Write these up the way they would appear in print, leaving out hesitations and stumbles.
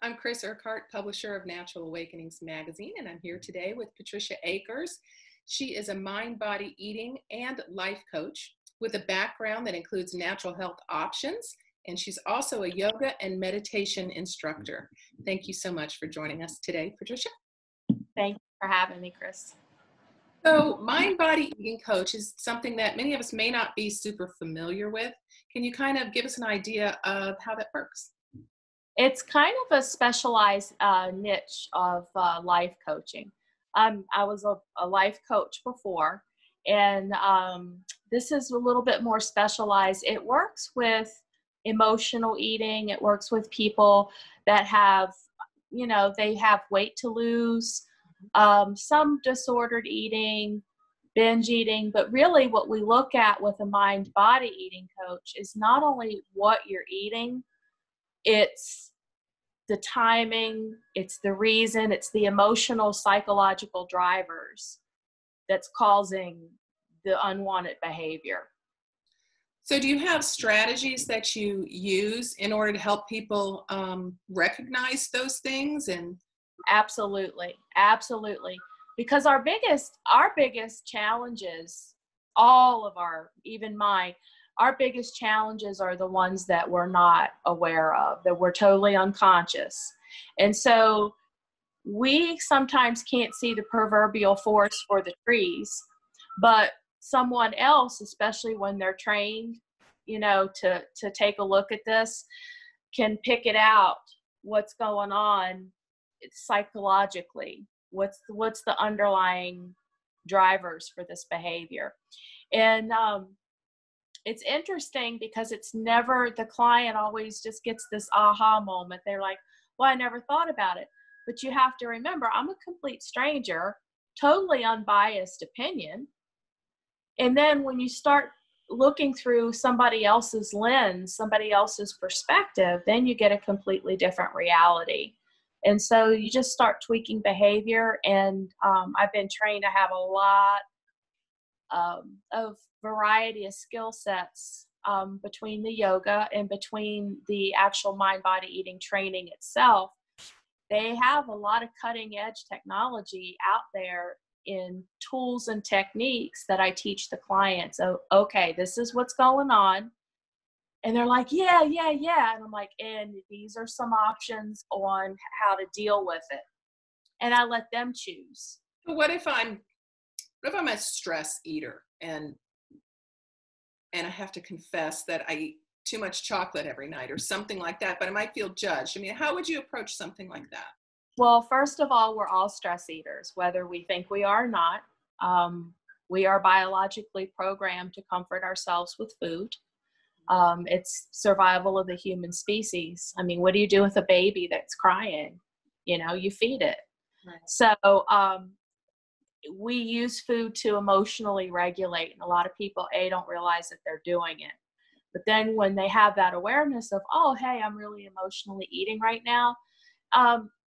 I'm Chris Urquhart, publisher of Natural Awakenings magazine, and I'm here today with Patricia Akers. She is a mind, body, eating, and life coach with a background that includes natural health options, and she's also a yoga and meditation instructor. Thank you so much for joining us today, Patricia. Thank you for having me, Chris. So, mind, body, eating coach is something that many of us may not be super familiar with. Can you kind of give us an idea of how that works? It's kind of a specialized niche of life coaching. I was a life coach before, and this is a little bit more specialized. It works with emotional eating. It works with people that have, they have weight to lose, some disordered eating, binge eating. But really what we look at with a mind-body eating coach is not only what you're eating, it's the timing, it's the reason, it's the emotional, psychological drivers that's causing the unwanted behavior. So do you have strategies that you use in order to help people recognize those things? And Absolutely. Because our biggest challenges, all of our, even mine, our biggest challenges are the ones that we're not aware of, that we're totally unconscious. And so we sometimes can't see the proverbial forest for the trees, but someone else, especially when they're trained, to take a look at this, can pick it out, what's going on psychologically, what's the underlying drivers for this behavior. And it's interesting because it's never, the client always just gets this aha moment. They're like, well, I never thought about it. But you have to remember, I'm a complete stranger, totally unbiased opinion. And then when you start looking through somebody else's lens, somebody else's perspective, then you get a completely different reality. And so you just start tweaking behavior. And I've been trained to have a lot of variety of skill sets between the yoga and between the actual mind-body eating training itself. They have a lot of cutting edge technology out there in tools and techniques that I teach the clients. So, okay, this is what's going on. And they're like, yeah. And I'm like, and these are some options on how to deal with it. And I let them choose. what if I'm a stress eater and I have to confess that I eat too much chocolate every night or something like that, but I might feel judged? I mean, how would you approach something like that? Well, first of all, we're all stress eaters, whether we think we are or not. We are biologically programmed to comfort ourselves with food. It's survival of the human species. I mean, what do you do with a baby that's crying? You feed it. Right. So we use food to emotionally regulate. And a lot of people, don't realize that they're doing it. But then when they have that awareness of, oh, hey, I'm really emotionally eating right now,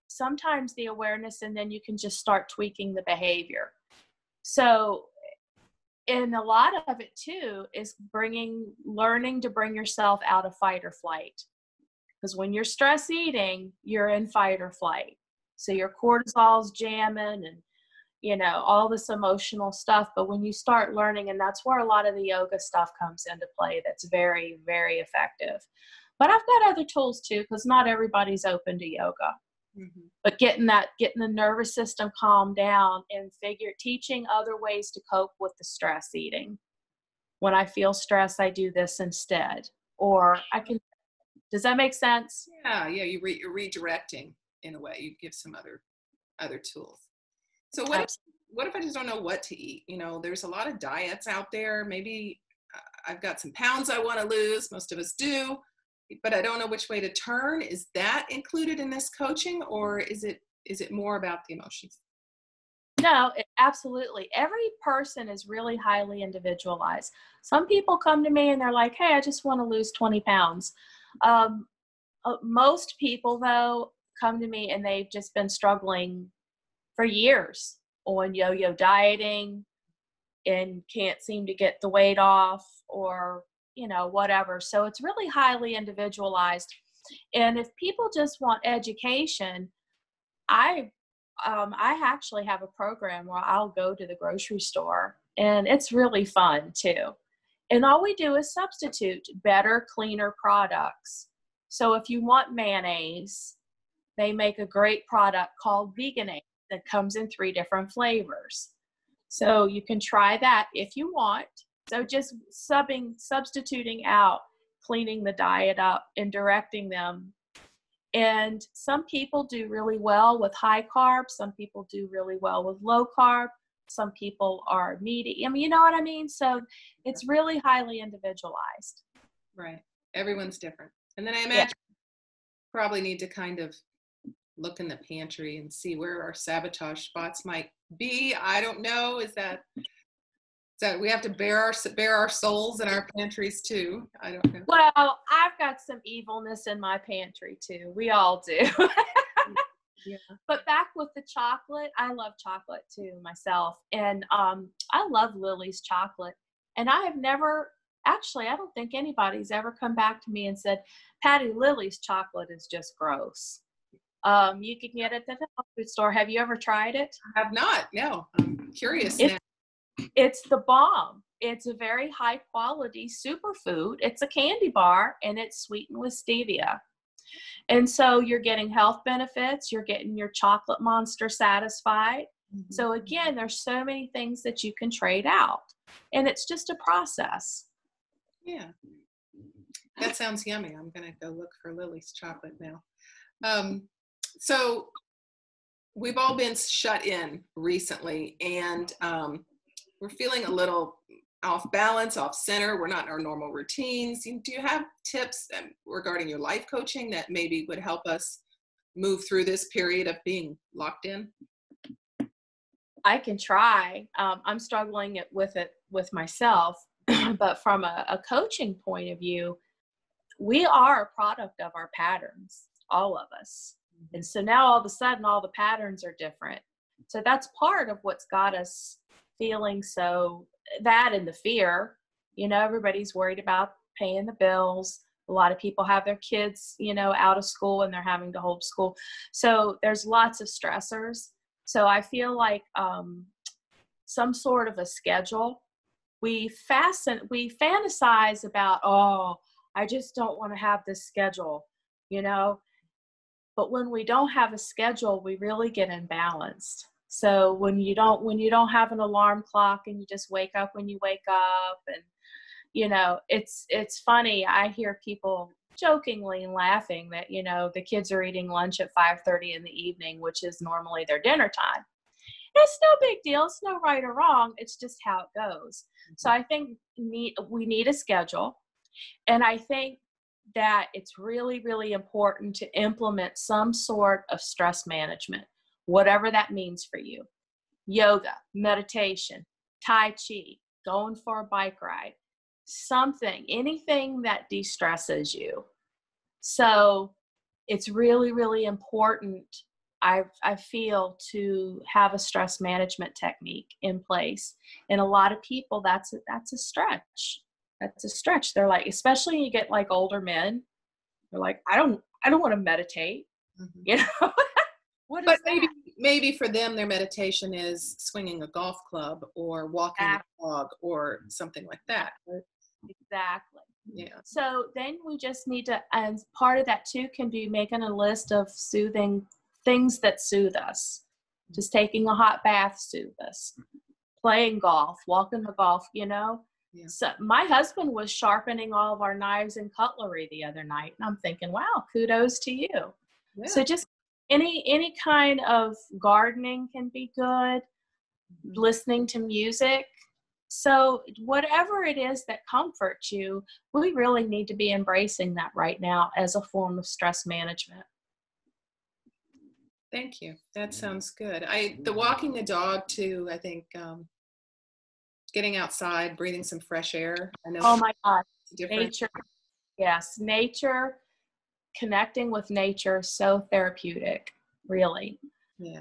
sometimes the awareness, and then you can just start tweaking the behavior. So, and a lot of it too is learning to bring yourself out of fight or flight. Because when you're stress eating, you're in fight or flight. So your cortisol's jamming and, all this emotional stuff. But when you start learning, and that's where a lot of the yoga stuff comes into play, that's very, very effective. But I've got other tools too, because not everybody's open to yoga. Mm-hmm. But getting the nervous system calmed down and teaching other ways to cope with the stress eating. When I feel stress, I do this instead. Or does that make sense? Yeah, you're redirecting in a way. You give some other tools. So what if I just don't know what to eat? There's a lot of diets out there. Maybe I've got some pounds I want to lose. Most of us do. But I don't know which way to turn. Is that included in this coaching, or is it more about the emotions? No, absolutely. Every person is really highly individualized. Some people come to me and they're like, hey, I just want to lose 20 pounds. Most people, though, come to me and they've just been struggling for years on yo-yo dieting and can't seem to get the weight off or, whatever. So it's really highly individualized. And if people just want education, I actually have a program where I'll go to the grocery store, and it's really fun too. And all we do is substitute better, cleaner products. So if you want mayonnaise, they make a great product called Veganade that comes in 3 different flavors. So you can try that if you want. So just substituting out, cleaning the diet up and directing them. And some people do really well with high carb. Some people do really well with low carb. Some people are meaty. I mean, you know what I mean? So it's really highly individualized. Right. Everyone's different. And then I imagine probably need to kind of look in the pantry and see where our sabotage spots might be. I don't know. Is that we have to bare our souls in our pantries too? I don't know. Well, I've got some evilness in my pantry too. We all do. Yeah. But back with the chocolate, I love chocolate too myself. And I love Lily's chocolate. And I have never, actually, I don't think anybody's ever come back to me and said, Patty, Lily's chocolate is just gross. You can get it at the health food store. Have you ever tried it? I have not. No. I'm curious now. It's the bomb. It's a very high quality superfood. It's a candy bar and it's sweetened with stevia. And so you're getting health benefits. You're getting your chocolate monster satisfied. Mm-hmm. So again, there's so many things that you can trade out, and it's just a process. Yeah. That sounds yummy. I'm going to go look for Lily's chocolate now. So we've all been shut in recently, and we're feeling a little off balance, off center. We're not in our normal routines. Do you have tips regarding your life coaching that maybe would help us move through this period of being locked in? I can try. I'm struggling with it with myself, but from a coaching point of view, we are a product of our patterns, all of us. And so now all of a sudden, all the patterns are different. So that's part of what's got us feeling so, that and the fear. You know, everybody's worried about paying the bills. A lot of people have their kids, you know, out of school and they're having to homeschool. So there's lots of stressors. So I feel like some sort of a schedule. We fantasize about, oh, I just don't want to have this schedule, you know. But when we don't have a schedule, we really get imbalanced. So when you don't have an alarm clock and you just wake up when you wake up, and you know, it's funny. I hear people jokingly and laughing that, you know, the kids are eating lunch at 5:30 in the evening, which is normally their dinner time. It's no big deal. It's no right or wrong. It's just how it goes. So I think we need a schedule, and I think that it's really, really important to implement some sort of stress management, whatever that means for you. Yoga, meditation, Tai Chi, going for a bike ride, something, anything that de-stresses you. So it's really, really important, I feel, to have a stress management technique in place. And a lot of people, that's a stretch. That's a stretch. They're like, especially when you get like older men, they're like, I don't want to meditate. Mm-hmm. You know, but maybe for them, their meditation is swinging a golf club or walking a dog or something like that. Exactly. Yeah. So then we just need to, and part of that too can be making a list of soothing things that soothe us. Just taking a hot bath soothes us. Playing golf, walking the golf, you know. Yeah. So my husband was sharpening all of our knives and cutlery the other night, and I'm thinking, wow, kudos to you. Yeah. So just any kind of gardening can be good, listening to music. So whatever it is that comforts you, we really need to be embracing that right now as a form of stress management. Thank you. That sounds good. The walking the dog too, I think, getting outside, breathing some fresh air. I know. Oh my God. Nature. Yes. Nature, connecting with nature, so therapeutic, really. Yeah.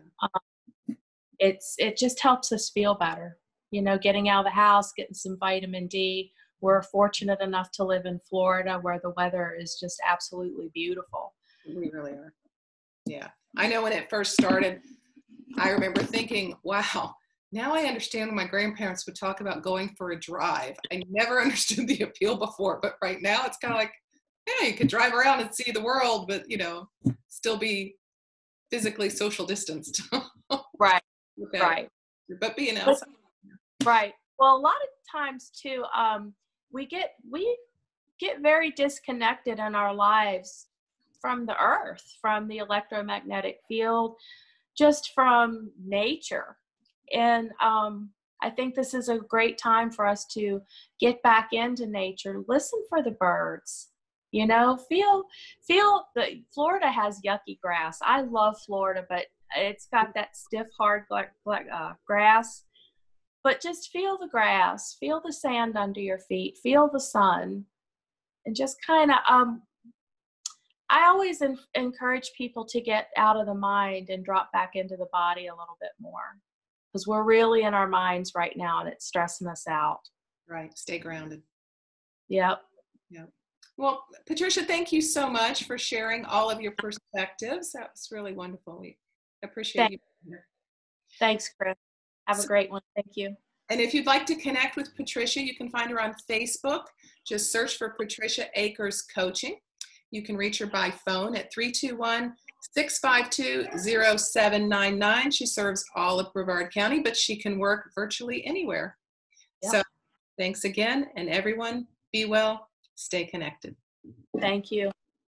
It just helps us feel better. You know, getting out of the house, getting some vitamin D, we're fortunate enough to live in Florida where the weather is just absolutely beautiful. We really are. Yeah. I know when it first started, I remember thinking, wow, now I understand when my grandparents would talk about going for a drive. I never understood the appeal before, but right now it's kind of like, yeah, you could drive around and see the world, but, you know, still be physically social distanced. Right. Right. But being outside. Right. Well, a lot of times too, we get very disconnected in our lives from the earth, from the electromagnetic field, just from nature. And I think this is a great time for us to get back into nature, listen for the birds, you know, feel Florida has yucky grass. I love Florida, but it's got that stiff, hard grass. But just feel the grass, feel the sand under your feet, feel the sun, and just kind of, I always encourage people to get out of the mind and drop back into the body a little bit more, because we're really in our minds right now and it's stressing us out. Right. Stay grounded. Yep. Yep. Well, Patricia, thank you so much for sharing all of your perspectives. That was really wonderful. We appreciate you. Thanks, Chris. Have a great one. Thank you. And if you'd like to connect with Patricia, you can find her on Facebook. Just search for Patricia Akers Coaching. You can reach her by phone at 321-652-0799. She serves all of Brevard County, but she can work virtually anywhere. Yep. So thanks again, and everyone, be well, stay connected. Thank you.